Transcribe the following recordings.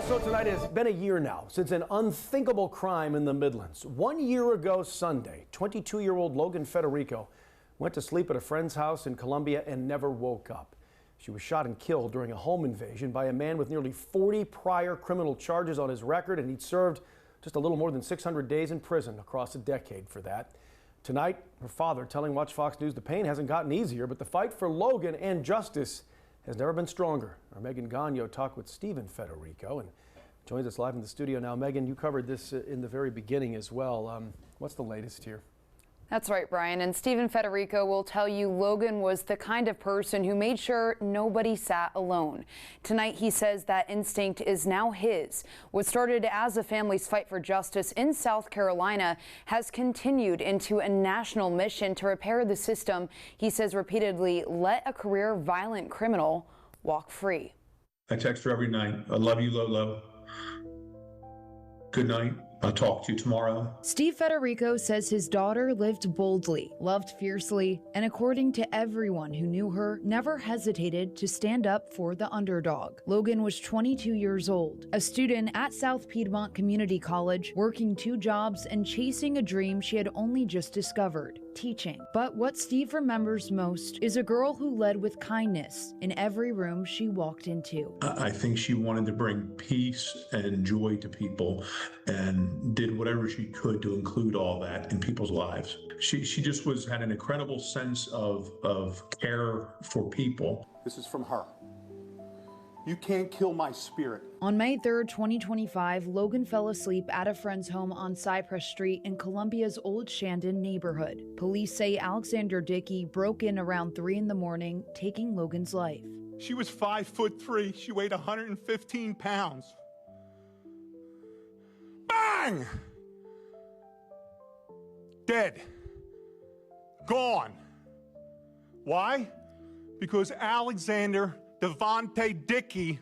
So tonight has been a year now since an unthinkable crime in the Midlands. 1 year ago Sunday, 22-year-old Logan Federico went to sleep at a friend's house in Colombia and never woke up. She was shot and killed during a home invasion by a man with nearly 40 prior criminal charges on his record, and he'd served just a little more than 600 days in prison across a decade for that. Tonight, her father telling WACH Fox News the pain hasn't gotten easier, but the fight for Logan and justice has never been stronger. Our Megan Gagno talked with Stephen Federico and joins us live in the studio now. Megan, you covered this in the very beginning as well. What's the latest here? That's right, Brian. And Stephen Federico will tell you Logan was the kind of person who made sure nobody sat alone. Tonight, he says that instinct is now his. What started as a family's fight for justice in South Carolina has continued into a national mission to repair the system he says repeatedly let a career violent criminal walk free. I text her every night. I love you, Lolo. Good night. I'll talk to you tomorrow. Steve Federico says his daughter lived boldly, loved fiercely, and according to everyone who knew her, never hesitated to stand up for the underdog. Logan was 22 years old, a student at South Piedmont Community College, working 2 jobs and chasing a dream she had only just discovered, teaching. But what Steve remembers most is a girl who led with kindness in every room she walked into. I think she wanted to bring peace and joy to people and did whatever she could to include all that in people's lives. She just had an incredible sense of care for people. This is from her. You can't kill my spirit. On May 3rd, 2025, Logan fell asleep at a friend's home on Cypress Street in Columbia's Old Shandon neighborhood. Police say Alexander Dickey broke in around 3 in the morning, taking Logan's life. She was 5'3". She weighed 115 pounds. Bang! Dead. Gone. Why? Because Alexander Devontae Dickey,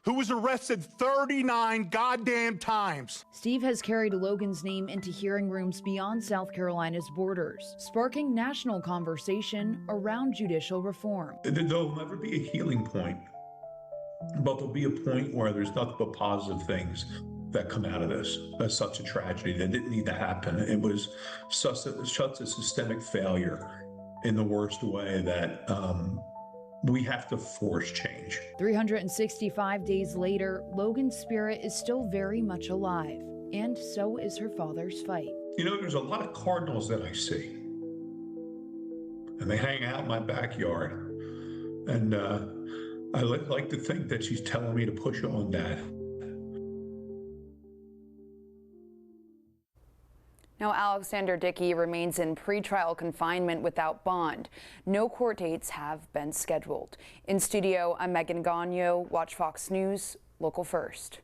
who was arrested 39 goddamn times. Steve has carried Logan's name into hearing rooms beyond South Carolina's borders, sparking national conversation around judicial reform. There'll never be a healing point, but there'll be a point where there's nothing but positive things that come out of this. That's such a tragedy that didn't need to happen. It was such a systemic failure in the worst way that we have to force change. 365 days later, Logan's spirit is still very much alive, and so is her father's fight. You know, there's a lot of cardinals that I see, and they hang out in my backyard, and I like to think that she's telling me to push on, Dad. Now, Alexander Dickey remains in pretrial confinement without bond. No court dates have been scheduled. In studio, I'm Megan Gagno, WACH Fox News, Local First.